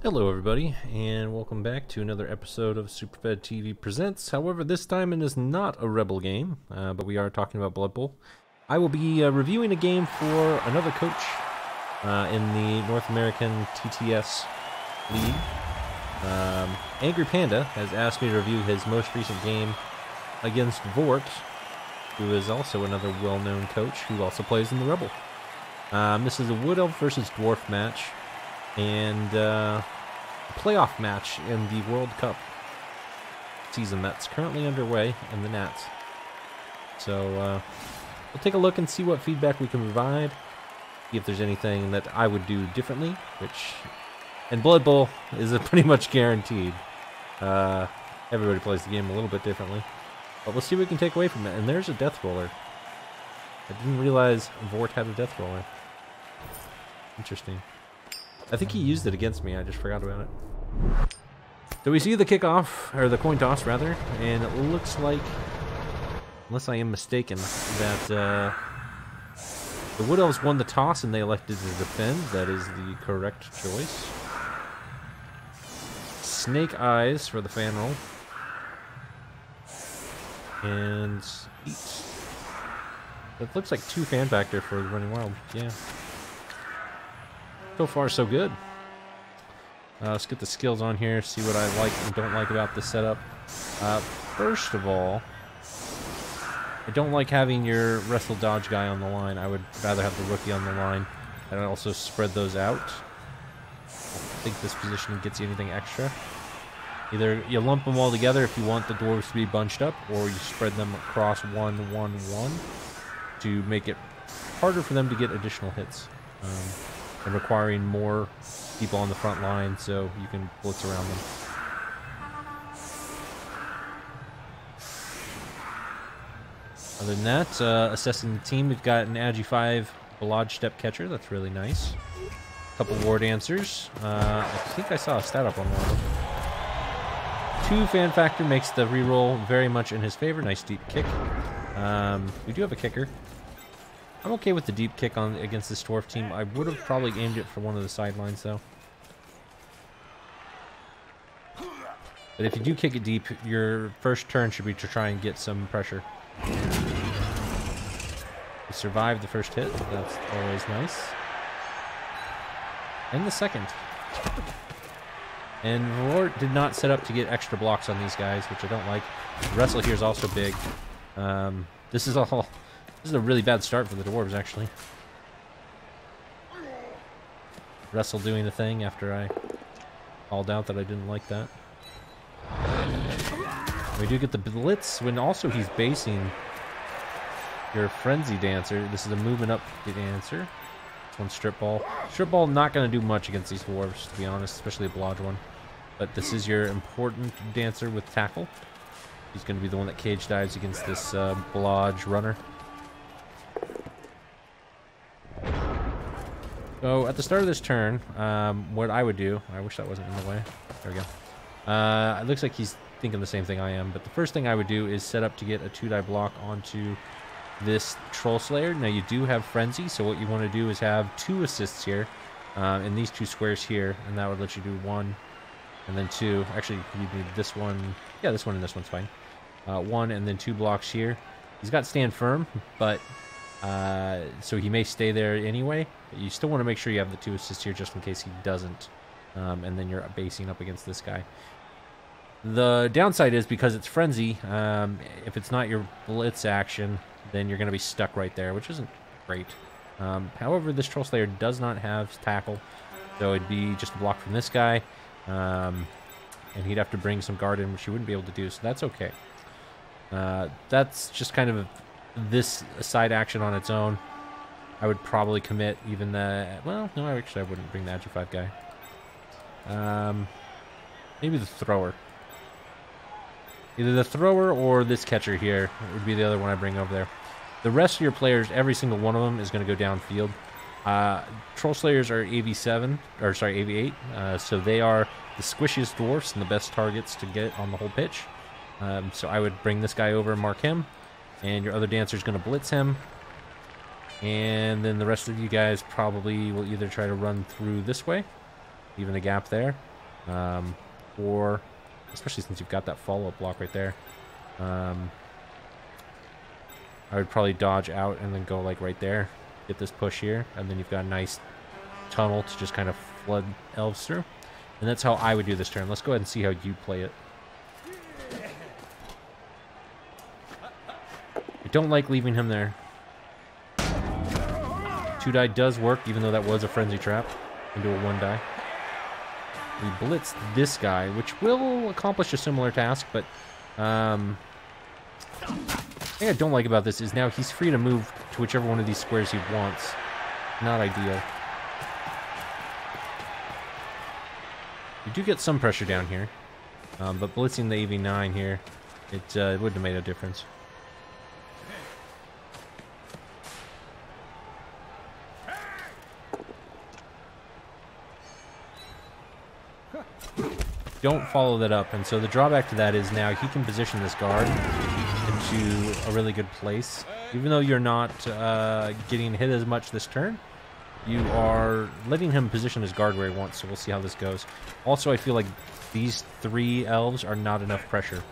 Hello everybody, and welcome back to another episode of Superfed TV Presents. However, this time it is not a Rebel game, but we are talking about Blood Bowl. I will be reviewing a game for another coach in the North American TTS League. Angrypanda has asked me to review his most recent game against Vorrt, who is also another well-known coach who also plays in the Rebel. This is a Woodelf versus Dwarf match, and playoff match in the World Cup season that's currently underway in the NATTS. So we'll take a look and see what feedback we can provide, see if there's anything that I would do differently, which in Blood Bowl is pretty much guaranteed. Everybody plays the game a little bit differently, but we'll see what we can take away from it. And there's a death roller. I didn't realize Vorrt had a death roller. Interesting. I think he used it against me, I just forgot about it. So we see the kickoff, or the coin toss rather, and it looks like, unless I am mistaken, that the Wood Elves won the toss and they elected to defend. That is the correct choice. Snake eyes for the fan roll. And eat. It looks like 2 fan factor for running wild, yeah. So far, so good. Let's get the skills on here, see what I like and don't like about this setup. First of all, I don't like having your wrestle dodge guy on the line. I would rather have the rookie on the line and also spread those out. I don't think this position gets you anything extra. Either you lump them all together if you want the dwarves to be bunched up, or you spread them across 1-1-1 to make it harder for them to get additional hits. And requiring more people on the front line so you can blitz around them. Other than that, assessing the team, we've got an Agi 5 Balaj step catcher. That's really nice. A couple war dancers. I think I saw a stat up on one of them. 2 fan factor makes the reroll very much in his favor. Nice deep kick. We do have a kicker. I'm okay with the deep kick on against this dwarf team. I would have probably aimed it for one of the sidelines, though. But if you do kick it deep, your first turn should be to try and get some pressure. You survive the first hit. That's always nice. And the second. And Vorrt did not set up to get extra blocks on these guys, which I don't like. The wrestle here is also big. This is a really bad start for the dwarves, actually. Wrestle doing the thing after I called out that I didn't like that. We do get the blitz when also he's basing your frenzy dancer. This is a movement up dancer. This one's strip ball. Strip ball not going to do much against these dwarves, to be honest, especially a blodge one. But this is your important dancer with tackle. He's going to be the one that cage dives against this blodge runner. So at the start of this turn, what I would do, I wish that wasn't in the way. There we go. It looks like he's thinking the same thing I am, but the first thing I would do is set up to get a 2-die block onto this Troll Slayer. Now you do have Frenzy, so what you want to do is have 2 assists here in these 2 squares here, and that would let you do 1 and then 2. Actually, you need this one. Yeah, this one and this one's fine. 1 and then 2 blocks here. He's got Stand Firm, but so he may stay there anyway. But you still want to make sure you have the 2 assists here just in case he doesn't. And then you're basing up against this guy. The downside is because it's Frenzy, if it's not your blitz action, then you're going to be stuck right there, which isn't great. However, this Troll Slayer does not have tackle, so it'd be just a block from this guy. And he'd have to bring some guard in, which he wouldn't be able to do, so that's okay. That's just kind of this side action on its own. I would probably commit even the... Well, no, actually I wouldn't bring the Agi 5 guy. Maybe the thrower. Either the thrower or this catcher here would be the other one I bring over there. The rest of your players, every single one of them is going to go downfield. Troll Slayers are AV7, or sorry, AV8, so they are the squishiest dwarfs and the best targets to get on the whole pitch. So I would bring this guy over and mark him, and your other dancer is going to blitz him. And then the rest of you guys probably will either try to run through this way, leaving a gap there, Or, especially since you've got that follow-up block right there. I would probably dodge out and then go like right there. Get this push here, and then you've got a nice tunnel to just kind of flood elves through. And that's how I would do this turn. Let's go ahead and see how you play it. I don't like leaving him there. 2-die does work, even though that was a frenzy trap into a 1-die. We blitz this guy, which will accomplish a similar task, but the thing I don't like about this is now he's free to move to whichever one of these squares he wants. Not ideal. You do get some pressure down here, but blitzing the AV9 here, it wouldn't have made a difference. Don't follow that up, and so the drawback to that is now he can position this guard into a really good place. Even though you're not getting hit as much this turn, you are letting him position his guard where he wants, so we'll see how this goes. Also, I feel like these 3 elves are not enough pressure.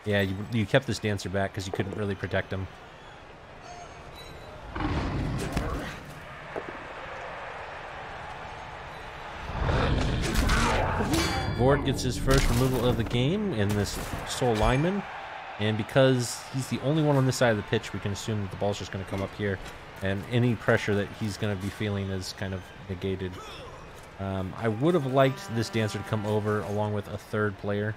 Yeah, you kept this dancer back because you couldn't really protect him. Vorrt gets his first removal of the game in this Soul Lineman, and because he's the only one on this side of the pitch, we can assume that the ball's just going to come up here, and any pressure that he's going to be feeling is kind of negated. I would have liked this dancer to come over along with a 3rd player,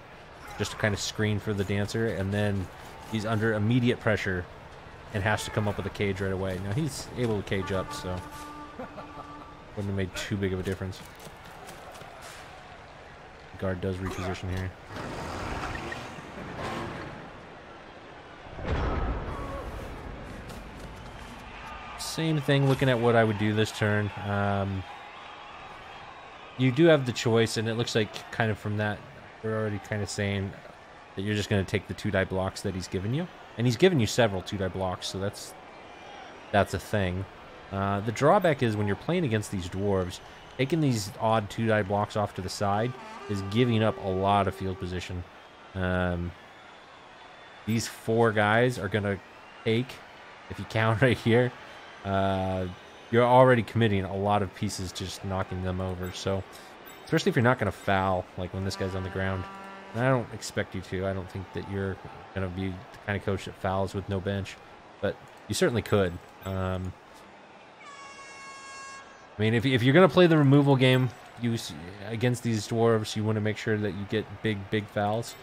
just to kind of screen for the dancer, and then he's under immediate pressure and has to come up with a cage right away. Now he's able to cage up, so wouldn't have made too big of a difference. Guard does reposition here. Same thing, looking at what I would do this turn. You do have the choice, and it looks like kind of from that, we're already kind of saying that you're just going to take the 2-die blocks that he's given you. And he's given you several 2-die blocks, so that's a thing. The drawback is when you're playing against these dwarves, taking these odd 2-die blocks off to the side is giving up a lot of field position. These 4 guys are going to take, if you count right here, you're already committing a lot of pieces to just knocking them over. So, especially if you're not going to foul, like when this guy's on the ground. And I don't expect you to. I don't think that you're going to be the kind of coach that fouls with no bench. But you certainly could. I mean, if you're going to play the removal game against these dwarves, you want to make sure that you get big fouls.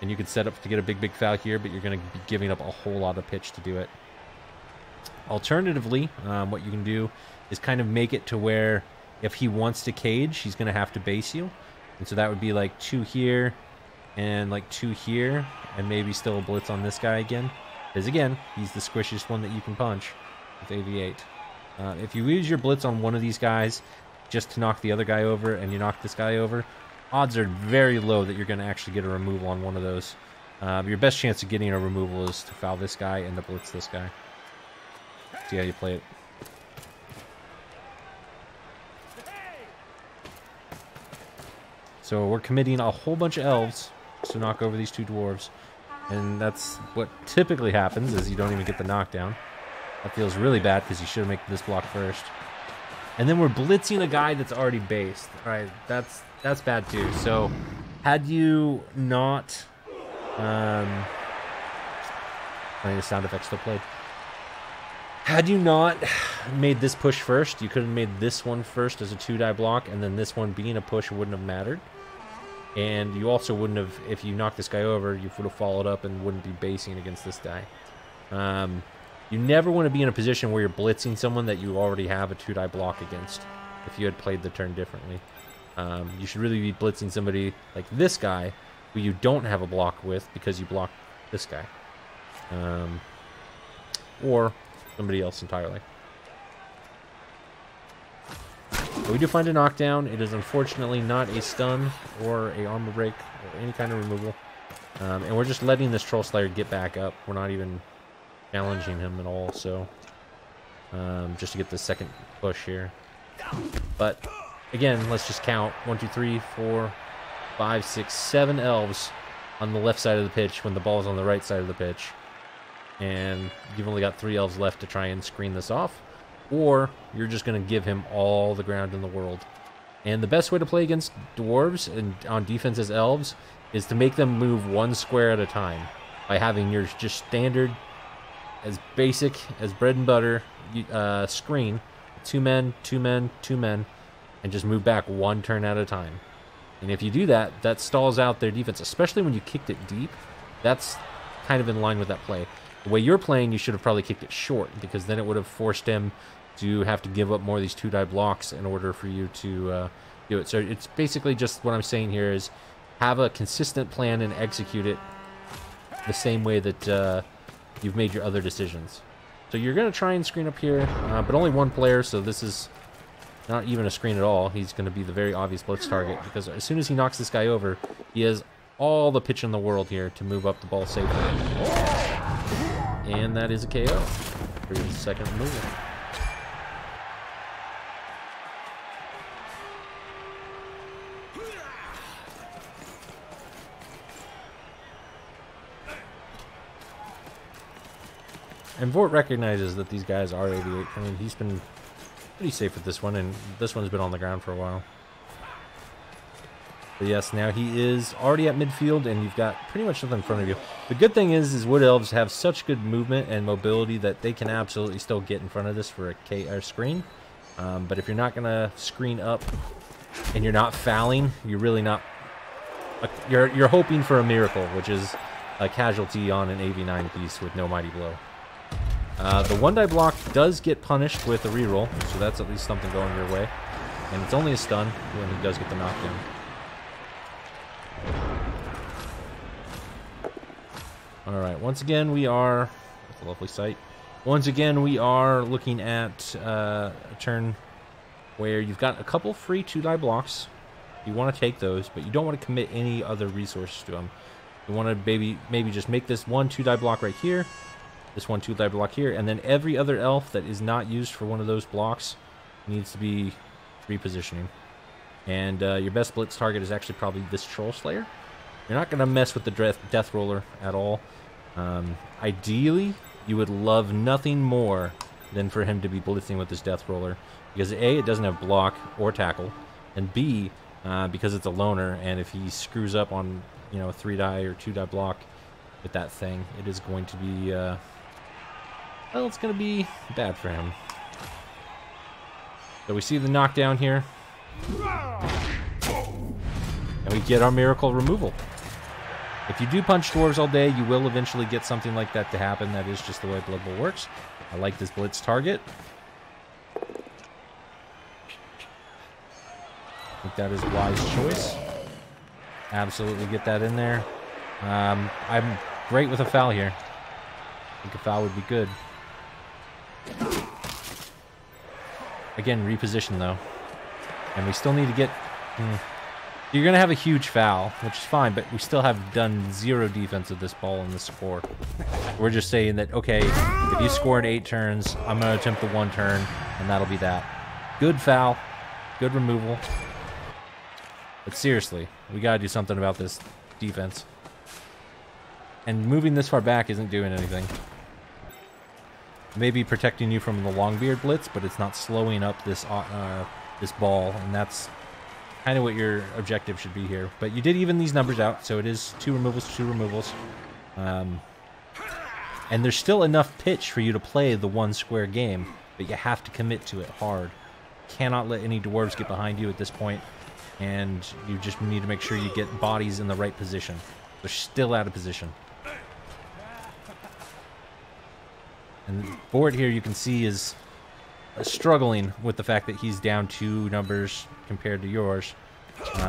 And you could set up to get a big foul here, but you're going to be giving up a whole lot of pitch to do it. Alternatively, what you can do is kind of make it to where if he wants to cage, he's going to have to base you. And so that would be like 2 here and like 2 here, and maybe still a blitz on this guy again. Because again, he's the squishiest one that you can punch with AV8. If you use your blitz on one of these guys just to knock the other guy over and you knock this guy over, odds are very low that you're going to actually get a removal on one of those. Your best chance of getting a removal is to foul this guy and to blitz this guy. See how you play it. So we're committing a whole bunch of elves to knock over these 2 dwarves. And that's what typically happens, is you don't even get the knockdown. That feels really bad because you should have made this block first. And then we're blitzing a guy that's already based. Alright, that's bad too. So had you not I think the sound effect still played. Had you not made this push first, you could have made this one first as a 2-die block, and then this one being a push wouldn't have mattered. And you also wouldn't have, if you knocked this guy over, you would have followed up and wouldn't be basing against this guy. You never want to be in a position where you're blitzing someone that you already have a 2-die block against, if you had played the turn differently. You should really be blitzing somebody like this guy, who you don't have a block with because you blocked this guy. Or somebody else entirely. But we do find a knockdown. It is unfortunately not a stun or a armor break or any kind of removal. And we're just letting this Troll Slayer get back up. We're not even challenging him at all. So just to get the second push here. But again, let's just count 1, 2, 3, 4, 5, 6, 7 elves on the left side of the pitch when the ball's on the right side of the pitch. And you've only got 3 elves left to try and screen this off. Or you're just going to give him all the ground in the world. And the best way to play against dwarves and on defense as elves is to make them move 1 square at a time by having your just standard, as basic as bread and butter screen, 2 men, 2 men, 2 men, and just move back 1 turn at a time. And if you do that, that stalls out their defense, especially when you kicked it deep. That's kind of in line with that play. The way you're playing, you should have probably kicked it short, because then it would have forced him to have to give up more of these 2-die blocks in order for you to do it. So it's basically just what I'm saying here is have a consistent plan and execute it the same way that you've made your other decisions. So you're going to try and screen up here, but only 1 player, so this is not even a screen at all. He's going to be the very obvious blitz target, because as soon as he knocks this guy over, he has all the pitch in the world here to move up the ball safely. And that is a KO for his second removal. And Vorrt recognizes that these guys are 88. I mean, he's been pretty safe with this one, and this one's been on the ground for a while. But yes, now he is already at midfield, and you've got pretty much nothing in front of you. The good thing is Wood Elves have such good movement and mobility that they can absolutely still get in front of this for a KR screen. But if you're not going to screen up and you're not fouling, you're really not... You're hoping for a miracle, which is a casualty on an AV9 piece with no Mighty Blow. The 1-die block does get punished with a reroll, so that's at least something going your way. And it's only a stun when he does get the knockdown. Alright, once again we are... That's a lovely sight. Once again we are looking at a turn where you've got a couple free 2-die blocks. You want to take those, but you don't want to commit any other resources to them. You want to maybe just make this 1 2-die block right here, this 1 2-die block here, and then every other elf that is not used for one of those blocks needs to be repositioning. And your best blitz target is actually probably this Troll Slayer. You're not going to mess with the Death Roller at all. Ideally, you would love nothing more than for him to be blitzing with this Death Roller, because A, it doesn't have block or tackle, and B, because it's a loner, and if he screws up on, you know, a 3-die or 2-die block with that thing, it is going to be, well, it's going to be bad for him. So we see the knockdown here, and we get our miracle removal. If you do punch dwarves all day, you will eventually get something like that to happen. That is just the way Blood Bowl works. I like this blitz target. I think that is a wise choice. Absolutely get that in there. I'm great with a foul here. I think a foul would be good. Again, reposition though. And we still need to get... You're going to have a huge foul, which is fine, but we still have done 0 defense of this ball in the score. We're just saying that, okay, if you score in 8 turns, I'm going to attempt the 1 turn, and that'll be that. Good foul. Good removal. But seriously, we got to do something about this defense. And moving this far back isn't doing anything. Maybe protecting you from the Longbeard blitz, but it's not slowing up this this ball, and that's kind of what your objective should be here. But you did even these numbers out, so it is 2 removals, 2 removals. And there's still enough pitch for you to play the 1 square game, but you have to commit to it hard. Cannot let any dwarves get behind you at this point, and you just need to make sure you get bodies in the right position. They're still out of position. And Vorrt here, you can see, is struggling with the fact that he's down 2 numbers compared to yours. He's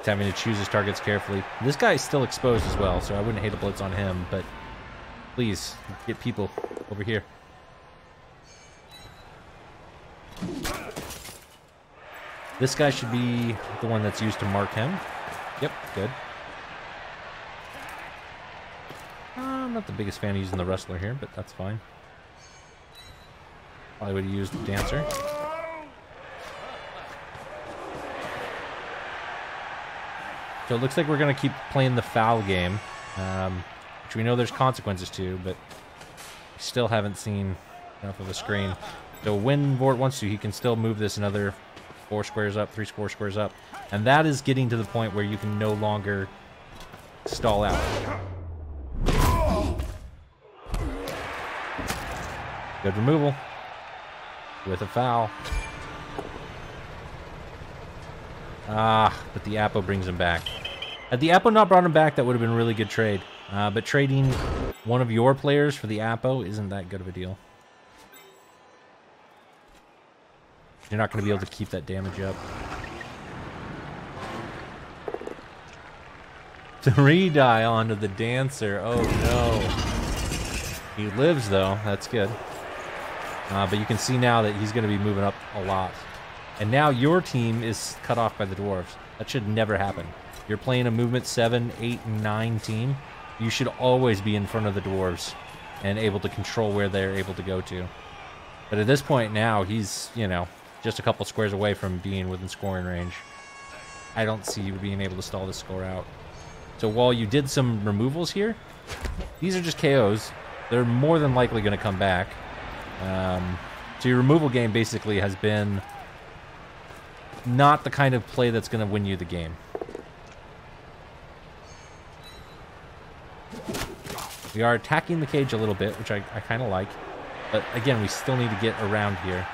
having to choose his targets carefully. This guy is still exposed as well, so I wouldn't hate a blitz on him, but please get people over here. This guy should be the one that's used to mark him. Yep, good. I'm not the biggest fan of using the wrestler here, but that's fine. Probably would have used the dancer. So it looks like we're going to keep playing the foul game, which we know there's consequences to, but we still haven't seen enough of a screen. So when Vorrt wants to, he can still move this another 4 squares up, 3 squares up. And that is getting to the point where you can no longer stall out. Good removal with a foul. Ah, but the Appo brings him back. Had the Appo not brought him back, that would have been a really good trade. But trading one of your players for the Appo isn't that good of a deal. You're not going to be able to keep that damage up. 3 die onto the dancer. Oh no. He lives though. That's good. But you can see now that he's going to be moving up a lot. And now your team is cut off by the dwarves. That should never happen. You're playing a movement 7, 8, and 9 team. You should always be in front of the dwarves and able to control where they're able to go to. But at this point now, he's, you know, just a couple squares away from being within scoring range. I don't see you being able to stall this score out. So while you did some removals here, these are just KOs. They're more than likely going to come back. So your removal game basically has been not the kind of play that's going to win you the game. We are attacking the cage a little bit, which I kind of like. But again, we still need to get around here.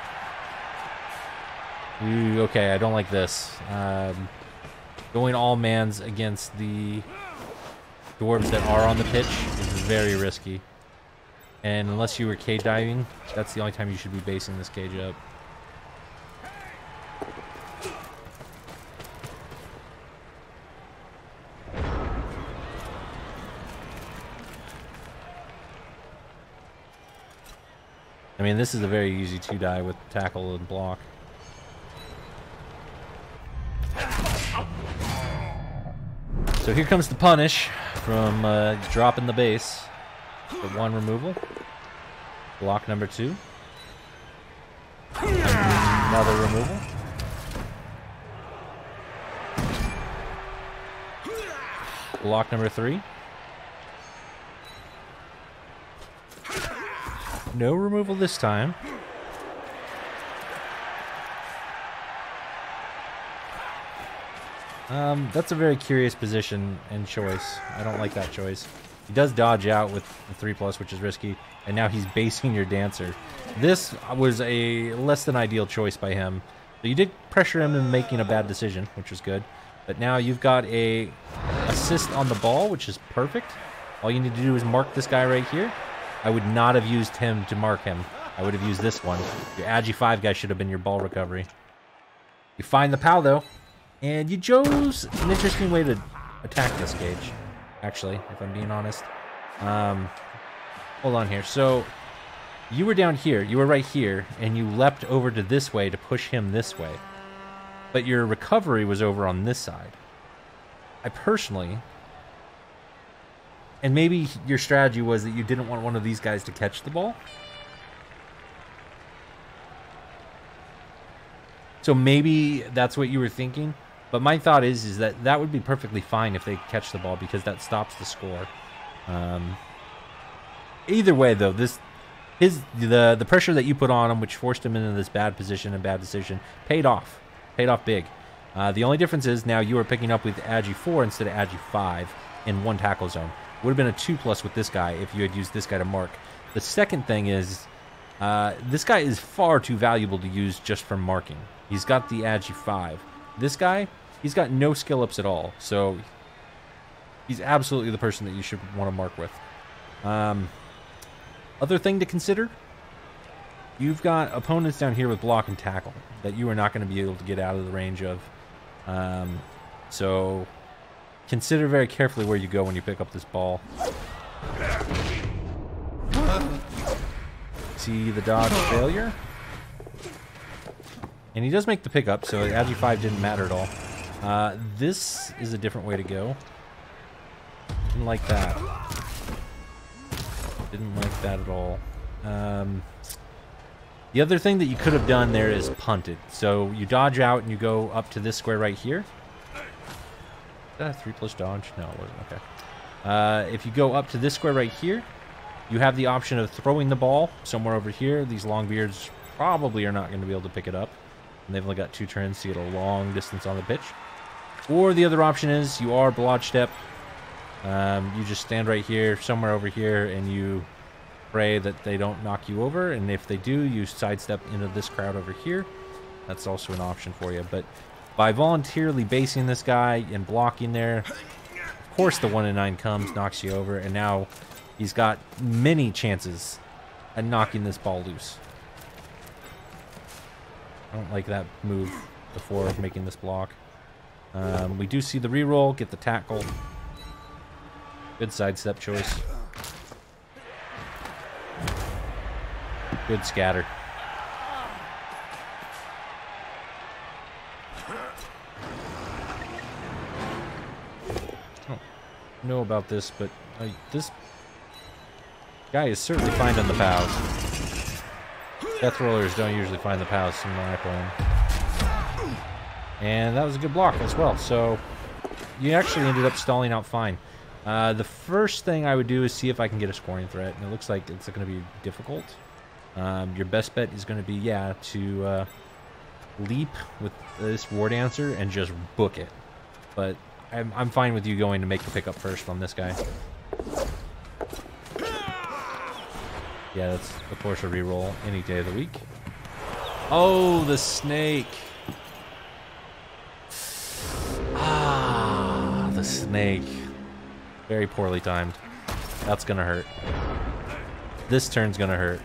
Ooh, okay, I don't like this. Going all mans against the dwarves that are on the pitch is very risky. And unless you were cage diving, that's the only time you should be basing this cage up. I mean, this is a very easy 2-die with tackle and block. So here comes the punish from dropping the base. The 1 removal. Block number 2. Another removal. Block number 3. No removal this time. That's a very curious position and choice. I don't like that choice. He does dodge out with the 3+, which is risky, and now he's basing your dancer. This was a less than ideal choice by him. So you did pressure him in making a bad decision, which was good. But now you've got a assist on the ball, which is perfect. All you need to do is mark this guy right here. I would not have used him to mark him. I would have used this one. Your Agi 5 guy should have been your ball recovery. You find the POW though, and you chose an interesting way to attack this cage, actually, if I'm being honest. Hold on here. So you were down here, you were right here, and you leapt over to this way to push him this way. But your recovery was over on this side. I personally... And maybe your strategy was that you didn't want one of these guys to catch the ball. So maybe that's what you were thinking. But my thought is that that would be perfectly fine if they catch the ball because that stops the score. Either way, though, the pressure that you put on him, which forced him into this bad position and bad decision, paid off. Paid off big. The only difference is now you are picking up with Agi 4 instead of Agi 5 in 1 tackle zone. Would have been a 2+ with this guy if you had used this guy to mark. The second thing is, this guy is far too valuable to use just for marking. He's got the Agi 5. This guy, he's got no skill ups at all, so he's absolutely the person that you should want to mark with. Other thing to consider, you've got opponents down here with block and tackle that you are not going to be able to get out of the range of. So consider very carefully where you go when you pick up this ball. See the dodge failure? And he does make the pickup, so Agi 5 didn't matter at all. This is a different way to go. Didn't like that. Didn't like that at all. The other thing that you could have done there is punted. So you dodge out and you go up to this square right here. Is that a 3+ dodge? No, it wasn't. Okay. If you go up to this square right here, you have the option of throwing the ball somewhere over here. These Longbeards probably are not going to be able to pick it up. And they've only got 2 turns to get a long distance on the pitch. Or the other option is you are blodge step. You just stand right here, somewhere over here, and you pray that they don't knock you over. And if they do, you sidestep into this crowd over here. That's also an option for you. But by voluntarily basing this guy and blocking there, of course the 1 in 9 comes, knocks you over, and now he's got many chances at knocking this ball loose. I don't like that move before making this block. We do see the reroll, get the tackle. Good sidestep choice. Good scatter. I don't know about this, but this guy is certainly finding the POWs. Death rollers don't usually find the POWs in my opinion. And that was a good block as well. So you actually ended up stalling out fine. The first thing I would do is see if I can get a scoring threat. And it looks like it's going to be difficult. Your best bet is going to be, yeah, to leap with this Vorrt answer and just book it. But I'm fine with you going to make the pickup first on this guy. Yeah, that's, of course, a reroll any day of the week. Oh, the snake. Ah, the snake. Very poorly timed. That's gonna hurt. This turn's gonna hurt.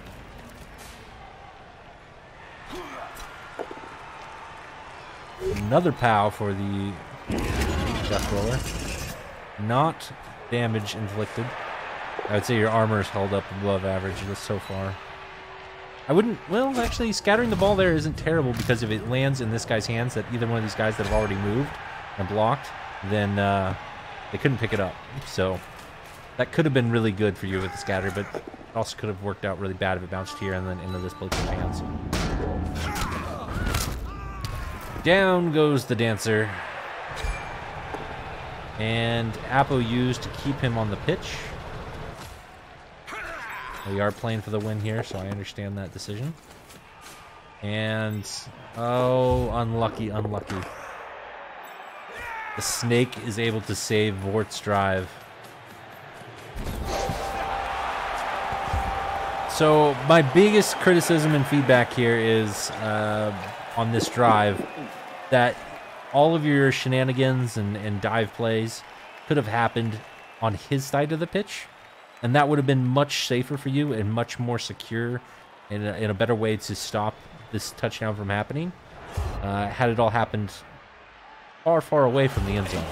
Another POW for the Death Roller. Not damage inflicted. I would say your armor's held up above average just so far. I wouldn't... Well, actually, scattering the ball there isn't terrible because if it lands in this guy's hands, that either one of these guys that have already moved and blocked, then they couldn't pick it up. So that could have been really good for you with the scatter, but it also could have worked out really bad if it bounced here and then into this bloke's hands. Down goes the dancer. And Apo used to keep him on the pitch. We are playing for the win here, so I understand that decision. And, oh, unlucky, unlucky. The snake is able to save Vorrt's drive. So, my biggest criticism and feedback here is, on this drive, that all of your shenanigans and dive plays could have happened on his side of the pitch. And that would have been much safer for you and much more secure in a better way to stop this touchdown from happening. Had it all happened far, far away from the end zone.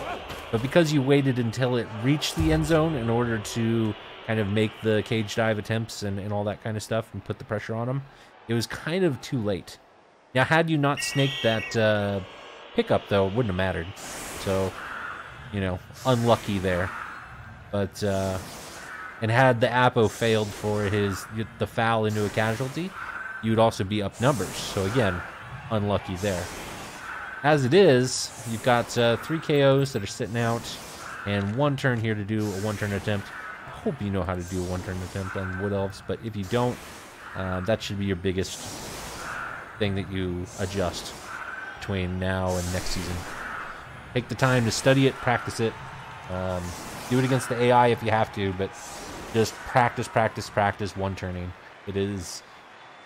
But because you waited until it reached the end zone in order to kind of make the cage dive attempts and all that kind of stuff and put the pressure on him, it was kind of too late. Now, had you not snaked that pickup, though, it wouldn't have mattered. So, you know, unlucky there. But... and had the Apo failed for the foul into a casualty, you would also be up numbers. So again, unlucky there. As it is, you've got 3 KOs that are sitting out, and 1 turn here to do a 1-turn attempt. I hope you know how to do a 1-turn attempt on Wood Elves, but if you don't, that should be your biggest thing that you adjust between now and next season. Take the time to study it, practice it. Do it against the AI if you have to, but just practice, practice, practice 1-turning. It is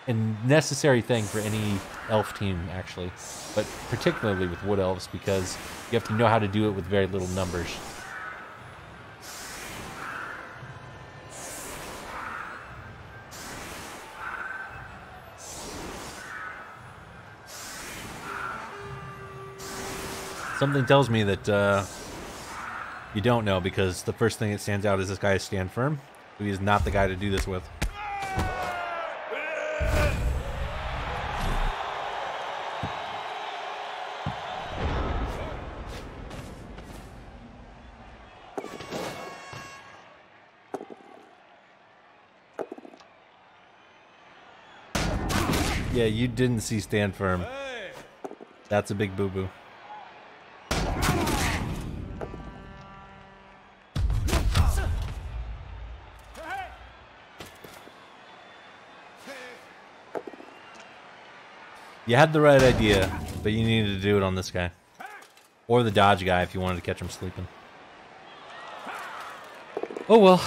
a necessary thing for any elf team, actually, but particularly with Wood Elves, because you have to know how to do it with very little numbers. Something tells me that you don't know, because the first thing that stands out is this guy stand firm. He is not the guy to do this with. Yeah, you didn't see stand firm. That's a big boo-boo. You had the right idea, but you needed to do it on this guy. Or the dodge guy if you wanted to catch him sleeping. Oh well.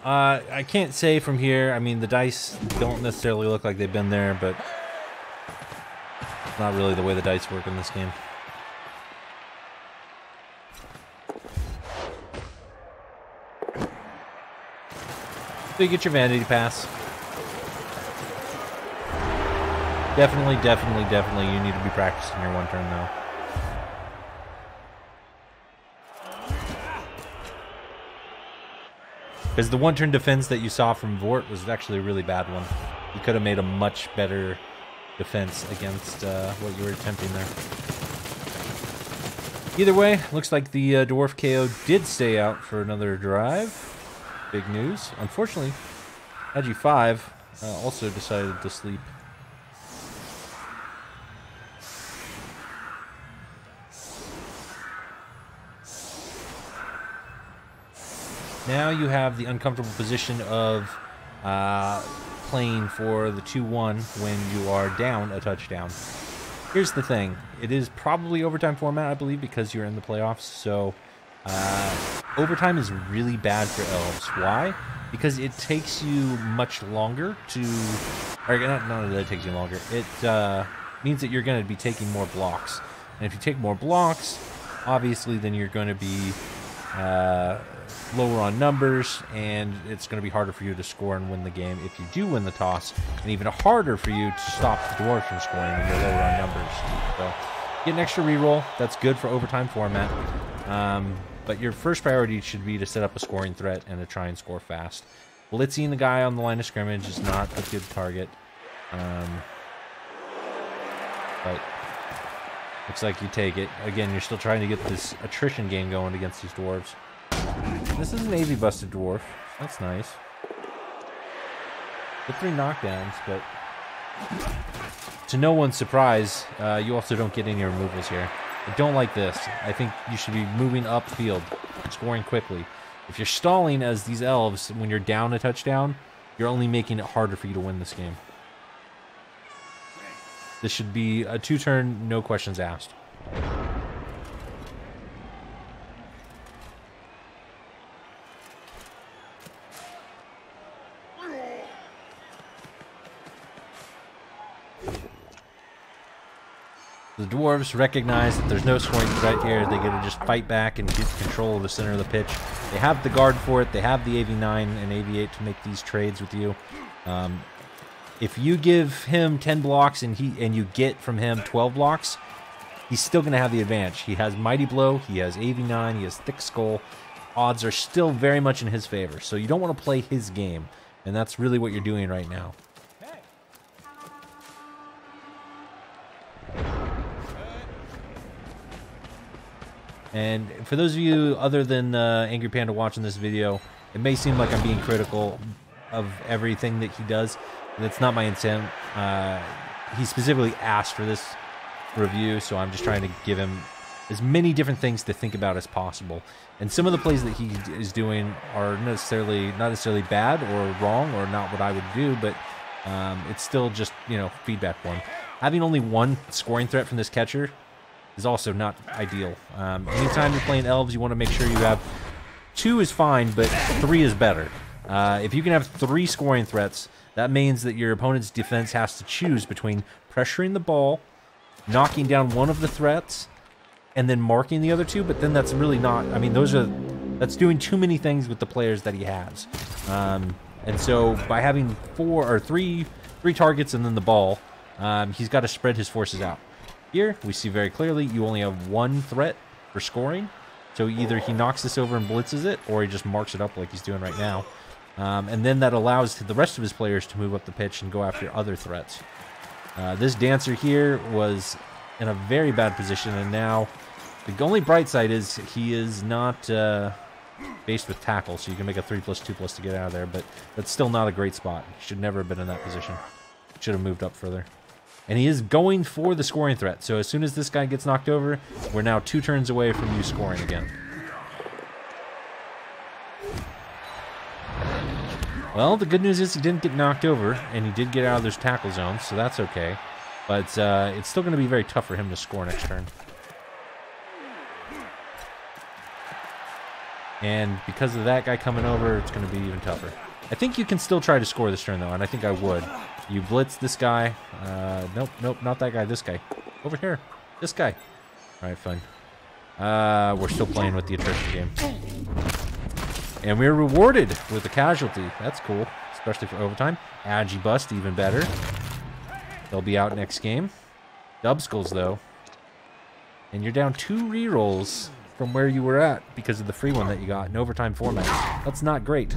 I can't say from here. I mean, the dice don't necessarily look like they've been there, but it's not really the way the dice work in this game. So you get your vanity pass. Definitely, you need to be practicing your one turn though. Because the one-turn defense that you saw from Vorrt was actually a really bad one. You could have made a much better defense against what you were attempting there. Either way, looks like the Dwarf KO did stay out for another drive. Big news. Unfortunately, Agi5 also decided to sleep. Now you have the uncomfortable position of playing for the 2-1 when you are down a touchdown. Here's the thing. It is probably overtime format, I believe, because you're in the playoffs. So overtime is really bad for elves. Why? Because it takes you much longer to... Or not that it takes you longer. It means that you're going to be taking more blocks. And if you take more blocks, obviously then you're going to be... lower on numbers, and it's going to be harder for you to score and win the game if you do win the toss, and even harder for you to stop the Dwarf from scoring when you're lower on numbers. So get an extra reroll. That's good for overtime format, but your first priority should be to set up a scoring threat and to try and score fast. Blitzing the guy on the line of scrimmage is not a good target, but looks like you take it. Again, you're still trying to get this attrition game going against these dwarves. This is an AV busted dwarf. That's nice. Get 3 knockdowns, but to no one's surprise, you also don't get any removals here. I don't like this. I think you should be moving upfield, scoring quickly. If you're stalling as these elves, when you're down a touchdown, you're only making it harder for you to win this game. This should be a 2-turn, no questions asked. The dwarves recognize that there's no scoring threat here. They get to just fight back and get control of the center of the pitch. They have the guard for it. They have the AV9 and AV8 to make these trades with you. If you give him 10 blocks and you get from him 12 blocks, he's still going to have the advantage. He has Mighty Blow. He has AV9. He has Thick Skull. Odds are still very much in his favor. So you don't want to play his game. And that's really what you're doing right now. And for those of you other than Angrypanda watching this video, it may seem like I'm being critical of everything that he does, and it's not my intent. He specifically asked for this review, so I'm just trying to give him as many different things to think about as possible. And some of the plays that he is doing are not necessarily bad or wrong or not what I would do, but it's still just, you know, feedback form. Having only 1 scoring threat from this catcher is also not ideal. Anytime you're playing elves, you want to make sure you have 2 is fine, but 3 is better. If you can have 3 scoring threats, that means that your opponent's defense has to choose between pressuring the ball, knocking down one of the threats, and then marking the other 2. But then that's really not. I mean, that's doing too many things with the players that he has. And so by having 3 targets and then the ball, he's got to spread his forces out. Here, we see very clearly you only have 1 threat for scoring. So either he knocks this over and blitzes it, or he just marks it up like he's doing right now. And then that allows the rest of his players to move up the pitch and go after other threats. This dancer here was in a very bad position, and now the only bright side is he is not based with tackle, so you can make a 3+2+ to get out of there, but that's still not a great spot. He should never have been in that position. Should have moved up further. And he is going for the scoring threat. So as soon as this guy gets knocked over, we're now 2 turns away from you scoring again. Well, the good news is he didn't get knocked over, and he did get out of those tackle zones, so that's okay. But it's still going to be very tough for him to score next turn. And because of that guy coming over, it's going to be even tougher. I think you can still try to score this turn, though, and I think I would. You blitz this guy. Nope, nope, not that guy, this guy. Over here. This guy. Alright, fine. We're still playing with the attrition game. And we're rewarded with a casualty. That's cool, especially for overtime. Agi bust, even better. They'll be out next game. Dubskulls, though. And you're down 2 rerolls from where you were at because of the free one that you got in overtime format. That's not great.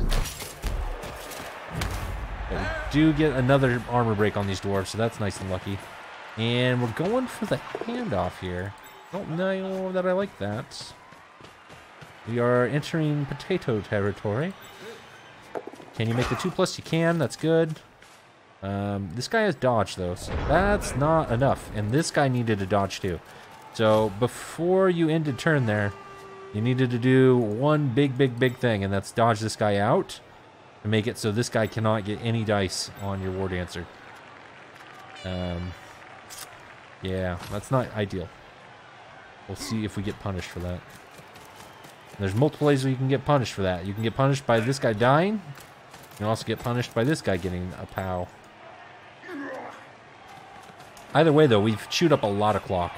But we do get another armor break on these dwarves, so that's nice and lucky. And we're going for the handoff here. Don't know that I like that. We are entering potato territory. Can you make the 2+? You can. That's good. This guy has dodge, though, so that's not enough. And this guy needed a dodge, too. So before you ended turn there, you needed to do one big thing, and that's dodge this guy out to make it so this guy cannot get any dice on your war dancer. Yeah, that's not ideal. We'll see if we get punished for that. There's multiple ways where you can get punished for that. You can get punished by this guy dying. You can also get punished by this guy getting a POW. Either way, though, we've chewed up a lot of clock.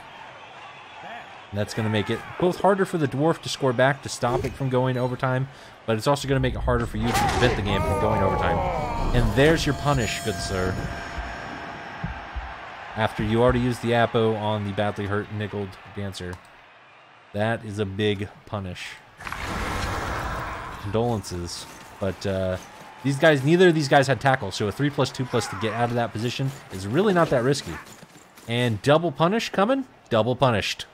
And that's going to make it both harder for the dwarf to score back to stop it from going overtime, but it's also going to make it harder for you to prevent the game from going overtime. And there's your punish, good sir. After you already used the Apo on the badly hurt Nickeled Dancer. That is a big punish. Condolences. But these guys, neither of these guys had tackle, so a 3+, 2+ to get out of that position is really not that risky. And double punish coming? Double punished.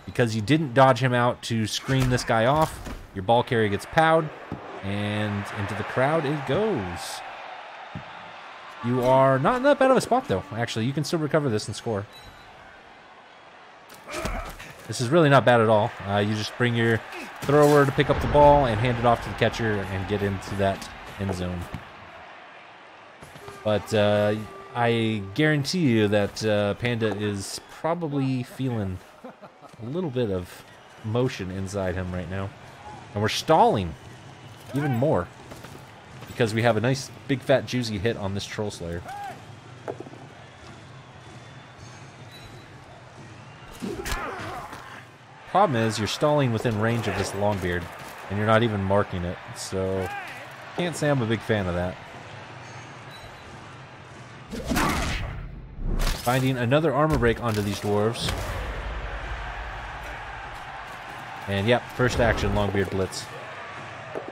Because you didn't dodge him out to screen this guy off, your ball carrier gets POW'd, and into the crowd it goes. You are not in that bad of a spot, though. Actually, you can still recover this and score. This is really not bad at all. You just bring your thrower to pick up the ball and hand it off to the catcher and get into that end zone. But I guarantee you that Panda is probably feeling a little bit of motion inside him right now. And we're stalling even more because we have a nice big fat juicy hit on this Troll Slayer. Problem is you're stalling within range of this Longbeard and you're not even marking it, so can't say I'm a big fan of that. Finding another armor break onto these dwarves. And yep, first action, Longbeard Blitz.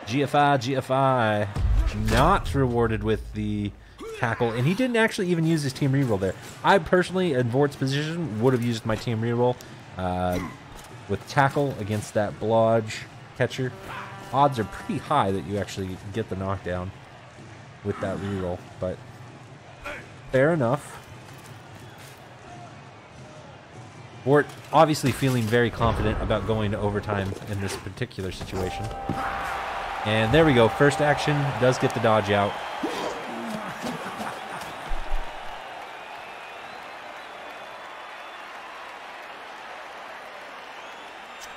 GFI. Not rewarded with the tackle, and he didn't actually even use his team reroll there. I personally, in Vort's position, would have used my team reroll with tackle against that blodge catcher. Odds are pretty high that you actually get the knockdown with that reroll, but fair enough. Vorrt obviously feeling very confident about going to overtime in this particular situation. And there we go. First action does get the dodge out.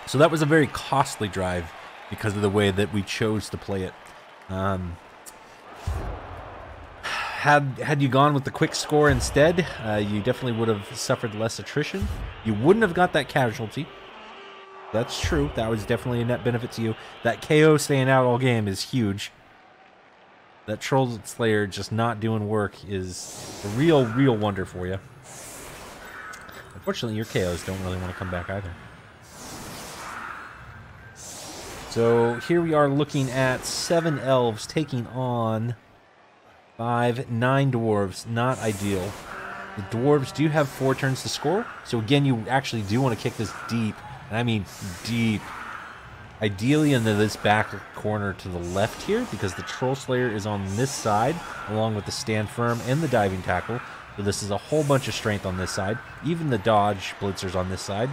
So that was a very costly drive because of the way that we chose to play it. Had you gone with the quick score instead, you definitely would have suffered less attrition. You wouldn't have got that casualty. That's true. That was definitely a net benefit to you. That KO staying out all game is huge. That Troll Slayer just not doing work is a real wonder for you. Unfortunately, your KOs don't really want to come back either. So here we are looking at 7 elves taking on 9 dwarves. Not ideal. The dwarves do have 4 turns to score. So again, you actually do want to kick this deep. And I mean deep. Ideally into this back corner to the left here, because the Troll Slayer is on this side, along with the stand firm and the diving tackle. So this is a whole bunch of strength on this side. Even the dodge blitzers on this side.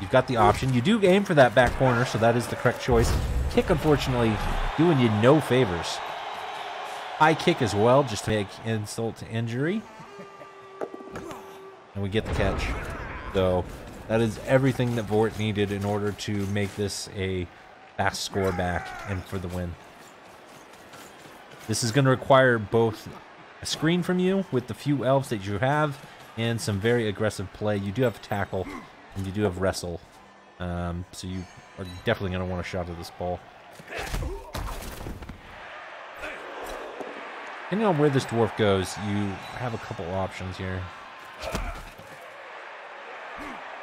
You've got the option. You do aim for that back corner, so that is the correct choice. Kick, unfortunately, doing you no favors. High kick as well, just to make insult to injury. And we get the catch. So that is everything that Vorrt needed in order to make this a fast score back and for the win. This is going to require both a screen from you with the few elves that you have and some very aggressive play. You do have tackle and you do have wrestle. So you are definitely going to want a shot at this ball. Depending on where this dwarf goes, you have a couple options here.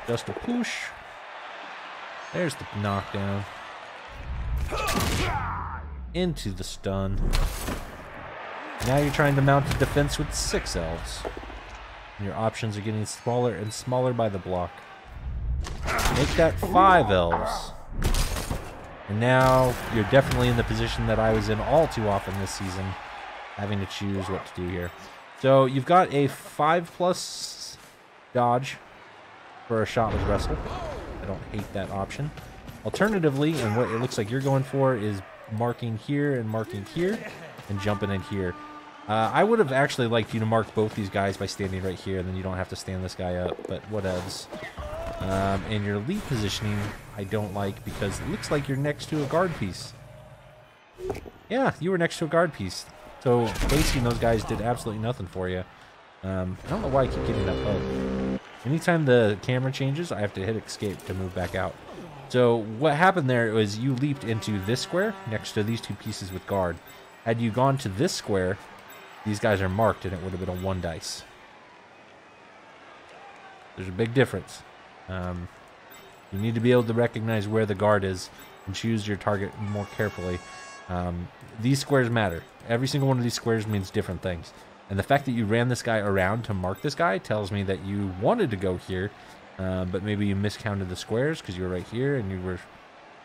Just a push. There's the knockdown. Into the stun. Now you're trying to mount a defense with 6 elves. And your options are getting smaller and smaller by the block. Make that 5 elves. And now you're definitely in the position that I was in all too often this season, having to choose what to do here. So you've got a 5+ dodge for a shot with wrestle. I don't hate that option. Alternatively, and what it looks like you're going for is marking here and jumping in here. I would have actually liked you to mark both these guys by standing right here, and then you don't have to stand this guy up, but whatevs. And your lead positioning, I don't like because it looks like you're next to a guard piece. Yeah, you were next to a guard piece. So facing those guys did absolutely nothing for you. I don't know why I keep getting that poke. Anytime the camera changes, I have to hit escape to move back out. So what happened there was you leaped into this square next to these 2 pieces with guard. Had you gone to this square, these guys are marked and it would have been a 1 dice. There's a big difference. You need to be able to recognize where the guard is and choose your target more carefully. These squares matter. Every single one of these squares means different things. And the fact that you ran this guy around to mark this guy tells me that you wanted to go here, but maybe you miscounted the squares because you were right here and you were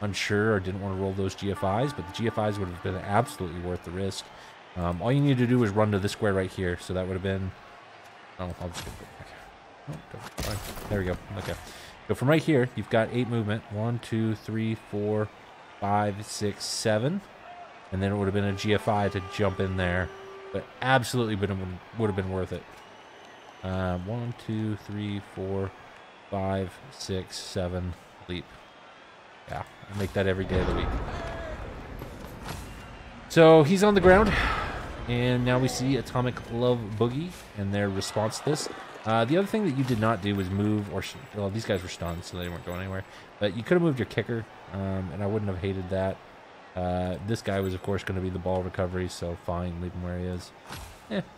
unsure or didn't want to roll those GFIs, but the GFIs would have been absolutely worth the risk. All you need to do is run to this square right here, so that would have been... Oh, I'll just go back. Oh, there we go. Okay. So from right here, you've got 8 movement. 1, 2, 3, 4, 5, 6, 7. And then it would have been a GFI to jump in there. But absolutely would have been worth it. 1, 2, 3, 4, 5, 6, 7. Leap. Yeah, I make that every day of the week. So he's on the ground. And now we see Atomic Love Boogie and their response to this. The other thing that you did not do was move, or well, these guys were stunned, so they weren't going anywhere. But you could have moved your kicker, and I wouldn't have hated that. This guy was, of course, going to be the ball recovery, so fine, leave him where he is.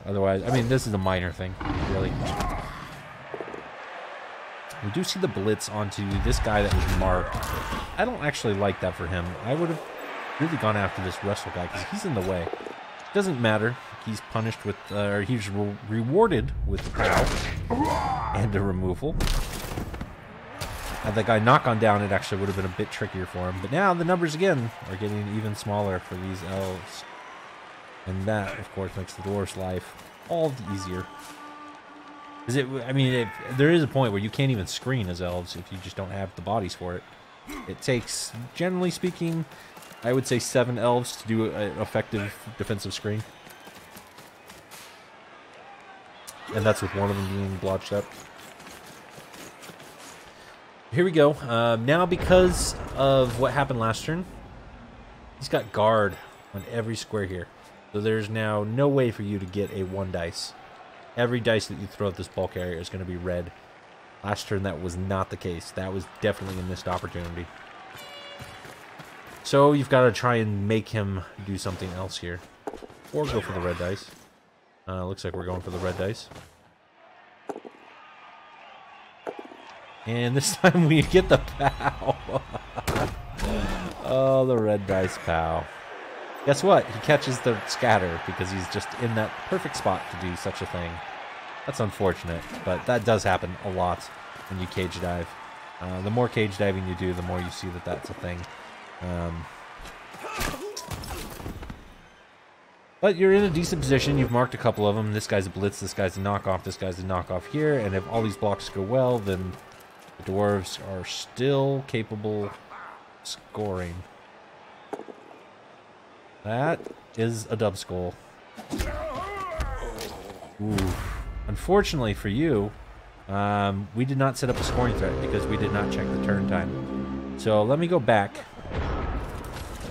Otherwise, I mean, this is a minor thing, really. We do see the blitz onto this guy that was marked. I don't actually like that for him. I would have really gone after this wrestle guy, because he's in the way. Doesn't matter. He's punished with, or he's rewarded with the pow and a removal. Had that guy knock on down, it actually would have been a bit trickier for him. But now the numbers again are getting even smaller for these elves. And that, of course, makes the dwarf's life all the easier. I mean, there is a point where you can't even screen as elves if you just don't have the bodies for it. It takes, generally speaking, I would say 7 elves to do an effective defensive screen. And that's with one of them being blotched up. Here we go. Now, because of what happened last turn, he's got guard on every square here. So there's now no way for you to get a 1 dice. Every dice that you throw at this ball carrier is going to be red. Last turn, that was not the case. That was definitely a missed opportunity. So you've got to try and make him do something else here. Or go for the red dice. Looks like we're going for the red dice. And this time we get the pow. Oh, the red dice pow. Guess what? He catches the scatter because he's just in that perfect spot to do such a thing. That's unfortunate, but that does happen a lot when you cage dive. The more cage diving you do, the more you see that that's a thing. But you're in a decent position. You've marked a couple of them. This guy's a blitz, this guy's a knockoff, this guy's a knockoff here. And if all these blocks go well, then the dwarves are still capable of scoring. That is a dub skull. Ooh. Unfortunately for you, we did not set up a scoring threat because we did not check the turn time. So let me go back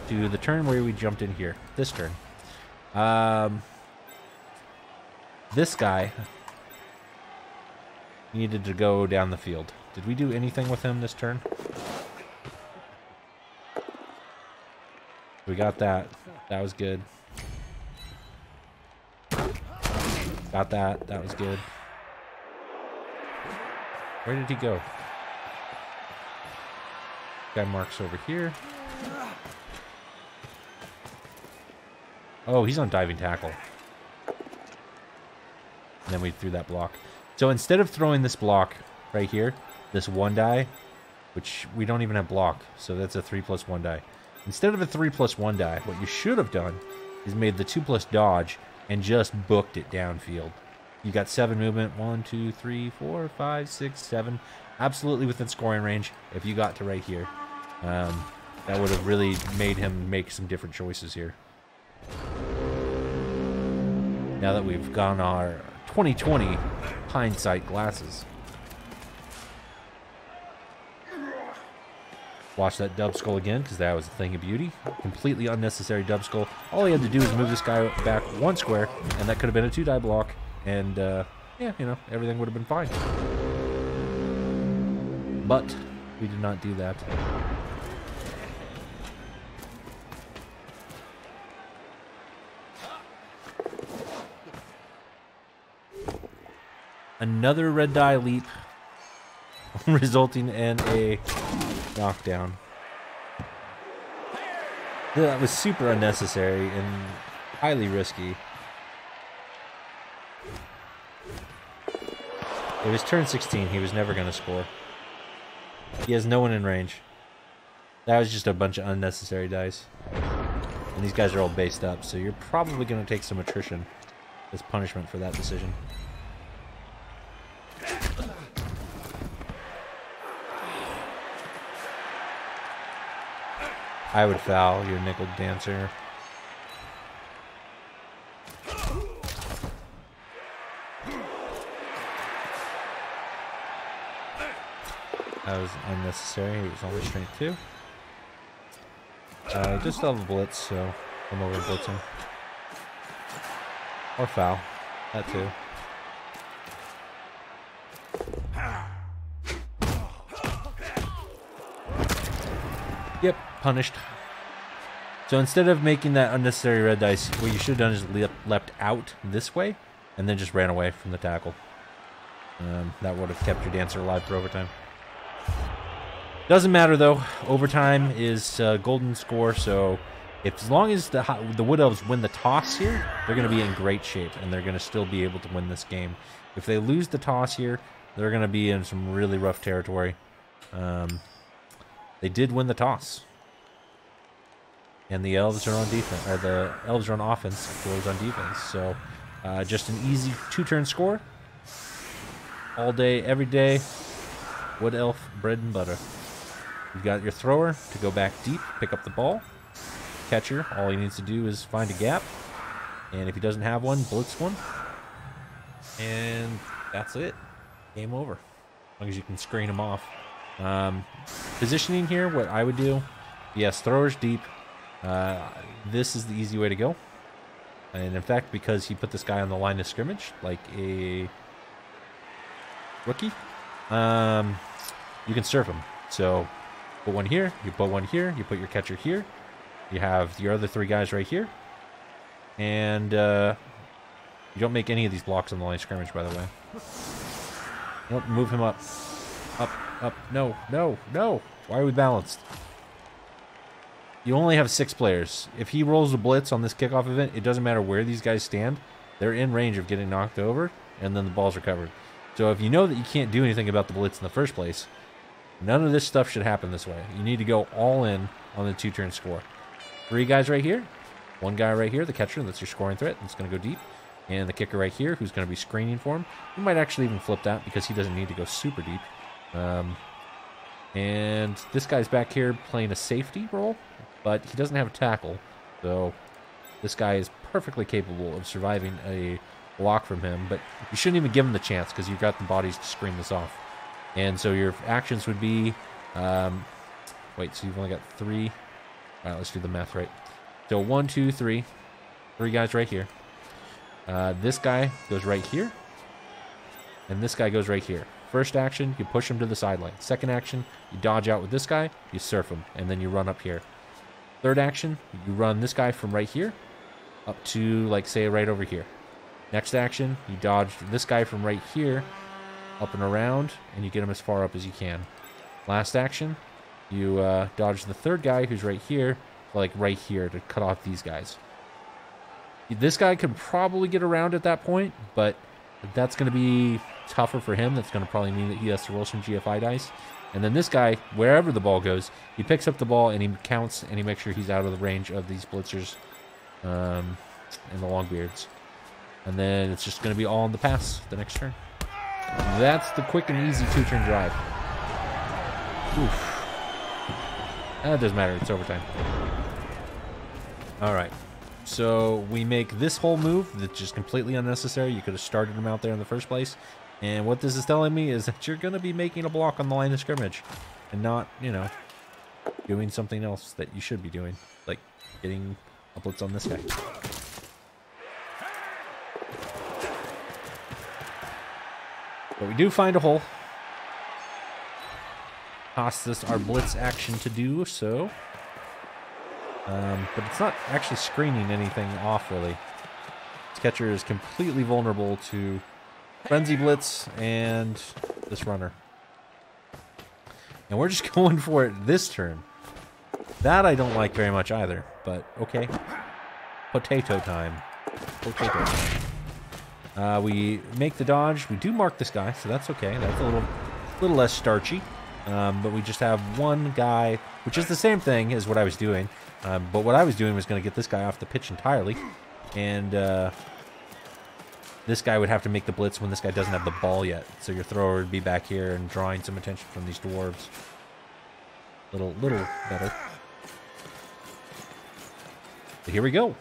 to the turn where we jumped in here. This turn. This guy needed to go down the field. Did we do anything with him this turn? We got that. That was good. Got that. That was good. Where did he go? Guy marks over here. Oh, he's on diving tackle. And then we threw that block. So instead of throwing this block right here, this 1 die, which we don't even have block, so that's a 3+1 die. Instead of a 3+1 die, what you should have done is made the 2+ dodge and just booked it downfield. You got 7 movement. 1, 2, 3, 4, 5, 6, 7. Absolutely within scoring range if you got to right here. That would have really made him make some different choices here. Now that we've gone our 2020 hindsight glasses. Watch that dub skull again, because that was a thing of beauty. Completely unnecessary dub skull. All he had to do was move this guy back 1 square, and that could have been a 2-die block. And, yeah, you know, everything would have been fine. But we did not do that. Another red die leap, resulting in a knockdown. That was super unnecessary and highly risky. It was turn 16. He was never going to score. He has no one in range. That was just a bunch of unnecessary dice. And these guys are all based up, so you're probably going to take some attrition as punishment for that decision. I would foul your nickel dancer. That was unnecessary. It was only strength 2. Just have a blitz, so come over and blitz him. Or foul. That too. Yep, punished. So instead of making that unnecessary red dice, what you should have done is leapt out this way and then just ran away from the tackle. That would have kept your dancer alive for overtime. Doesn't matter though. Overtime is golden score, so as long as the Woodelfs win the toss here, they're going to be in great shape and they're going to still be able to win this game. If they lose the toss here, they're going to be in some really rough territory. They did win the toss. And the elves are on defense, or the elves are on offense, dwarves on defense. So just an easy 2-turn score. All day, every day. Woodelf bread and butter. You've got your thrower to go back deep, pick up the ball. Catcher, all he needs to do is find a gap. And if he doesn't have one, blitz one. And that's it. Game over. As long as you can screen him off. Positioning here, what I would do, yes, throwers deep. This is the easy way to go. And in fact, because he put this guy on the line of scrimmage, like a rookie, you can surf him. So put one here, you put one here, you put your catcher here. You have your other 3 guys right here. And you don't make any of these blocks on the line of scrimmage, by the way. Nope, move him up. Up, up. No, no, no. Why are we balanced? You only have 6 players. If he rolls a blitz on this kickoff event, it doesn't matter where these guys stand. They're in range of getting knocked over, and then the ball's recovered. So if you know that you can't do anything about the blitz in the first place, none of this stuff should happen this way. You need to go all in on the 2-turn score. 3 guys right here. One guy right here, the catcher, that's your scoring threat. It's going to go deep. And the kicker right here, who's going to be screening for him. You might actually even flip that because he doesn't need to go super deep. And this guy's back here playing a safety role, but he doesn't have a tackle. So this guy is perfectly capable of surviving a block from him, but you shouldn't even give him the chance because you've got the bodies to screen this off. And so your actions would be... wait, so you've only got 3. All right, let's do the math right. So 1, 2, 3. 3 guys right here. This guy goes right here. And this guy goes right here. First action, you push him to the sideline. Second action, you dodge out with this guy, you surf him, and then you run up here. Third action, you run this guy from right here up to, like, say, right over here. Next action, you dodge this guy from right here up and around, and you get him as far up as you can. Last action, you dodge the third guy who's right here, like right here, to cut off these guys. This guy could probably get around at that point, but that's going to be tougher for him. That's going to probably mean that he has to roll some GFI dice. And then this guy, wherever the ball goes, he picks up the ball and he counts and he makes sure he's out of the range of these blitzers and the Longbeards. And then it's just going to be all in the pass the next turn. That's the quick and easy 2-turn drive. Oof. That doesn't matter. It's overtime. All right. So we make this whole move that's just completely unnecessary. You could have started him out there in the first place. And what this is telling me is that you're going to be making a block on the line of scrimmage and not, you know, doing something else that you should be doing, like getting a blitz on this guy. But we do find a hole. Costs us our blitz action to do so. But it's not actually screening anything off, really. This catcher is completely vulnerable to Frenzy Blitz and this runner. And we're just going for it this turn. That I don't like very much either, but okay. Potato time. Potato time. We make the dodge. We do mark this guy, so that's okay. That's a little less starchy. But we just have one guy, which is the same thing as what I was doing. But what I was doing was going to get this guy off the pitch entirely. And this guy would have to make the blitz when this guy doesn't have the ball yet. So your thrower would be back here and drawing some attention from these dwarves. Little better. But here we go.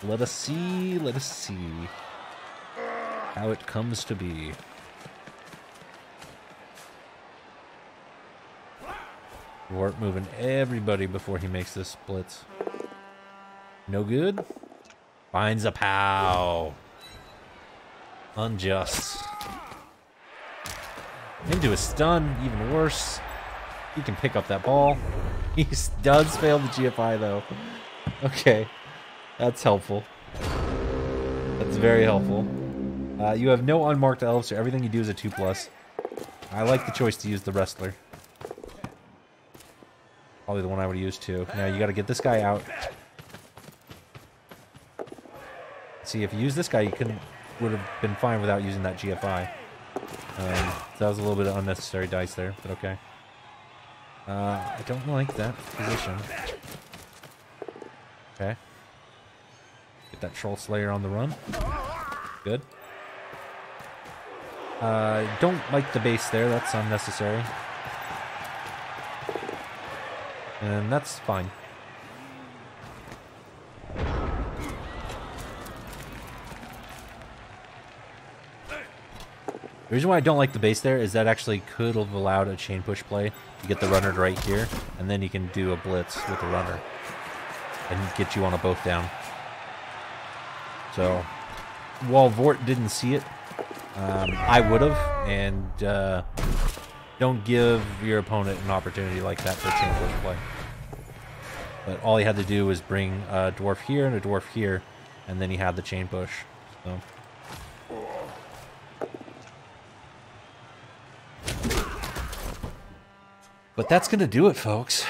Let us see how it comes to be. Vorrt moving everybody before he makes this blitz. No good. Finds a pow. Unjust. Into a stun, even worse. He can pick up that ball. He does fail the GFI though. Okay. That's helpful. That's very helpful. You have no unmarked elves, so everything you do is a 2+. I like the choice to use the wrestler. Probably the one I would use too. Now you got to get this guy out. See, if you use this guy, you would have been fine without using that GFI. So that was a little bit of unnecessary dice there, but okay. I don't like that position. Okay. Get that Troll Slayer on the run. Good. Don't like the base there. That's unnecessary. And that's fine. The reason why I don't like the base there is that actually could have allowed a chain push play to get the runner to right here, and then you can do a blitz with the runner and get you on a both down. So, while Vorrt didn't see it, I would have, and don't give your opponent an opportunity like that for a chain push play. But all he had to do was bring a dwarf here and a dwarf here, and then he had the chain push. So. But that's going to do it, folks.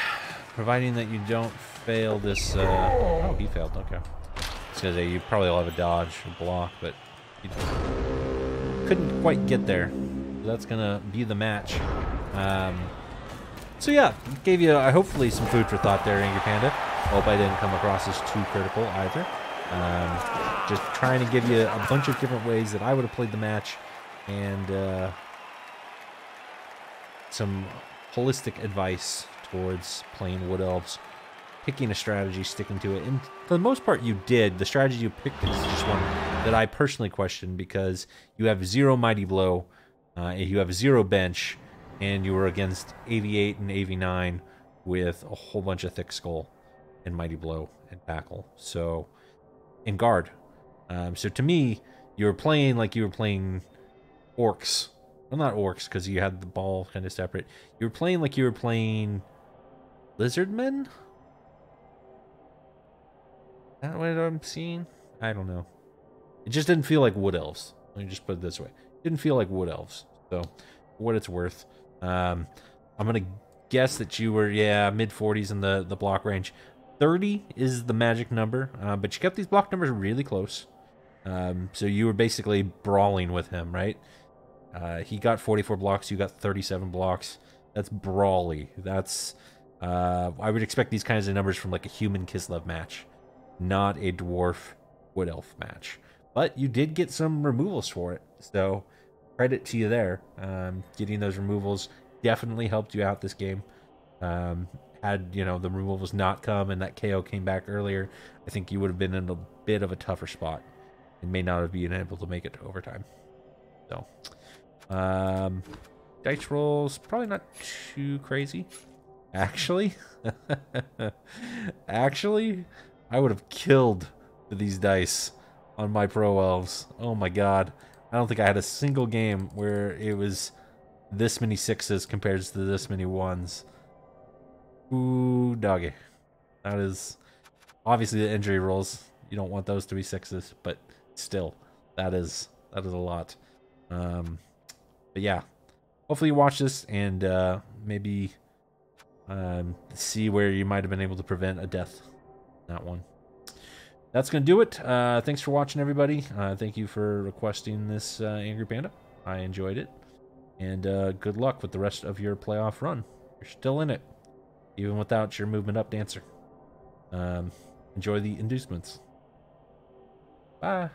Providing that you don't fail this... oh, he failed. Okay. I was going to say, you probably will have a dodge, a block, but you couldn't quite get there. So that's going to be the match. So yeah, gave you hopefully some food for thought there, Angrypanda. Hope I didn't come across as too critical either. Just trying to give you a bunch of different ways that I would have played the match, and some holistic advice towards playing Wood Elves, picking a strategy, sticking to it. And for the most part, you did. The strategy you picked is just one that I personally question, because you have 0 Mighty Blow, you have 0 bench, and you were against AV8 and AV9 with a whole bunch of Thick Skull and Mighty Blow and Tackle. So, and Guard. So to me, you were playing like you were playing Orcs. Well, not Orcs, because you had the ball kind of separate. You were playing like you were playing Lizardmen? Is that what I'm seeing? I don't know. It just didn't feel like Wood Elves. Let me just put it this way. It didn't feel like Wood Elves. So, for what it's worth. I'm going to guess that you were, yeah, mid-40s in the block range. 30 is the magic number, but you kept these block numbers really close. So you were basically brawling with him, right? He got 44 blocks, you got 37 blocks. That's brawly. That's, I would expect these kinds of numbers from like a human Kislev match, not a dwarf Wood Elf match. But you did get some removals for it, so credit to you there. Getting those removals definitely helped you out this game. Had, you know, the removals not come and that KO came back earlier, I think you would have been in a bit of a tougher spot and may not have been able to make it to overtime. So, dice rolls, probably not too crazy. Actually, I would have killed these dice on my Pro Elves. Oh my god. I don't think I had a single game where it was this many 6s compared to this many 1s. Ooh, doggy. That is obviously the injury rolls. You don't want those to be 6s, but still, that is a lot. But yeah, hopefully you watch this and maybe see where you might have been able to prevent a death. That one. That's gonna do it. Thanks for watching, everybody. Thank you for requesting this Angrypanda. I enjoyed it, and good luck with the rest of your playoff run. You're still in it, even without your movement up dancer. Enjoy the inducements. Bye.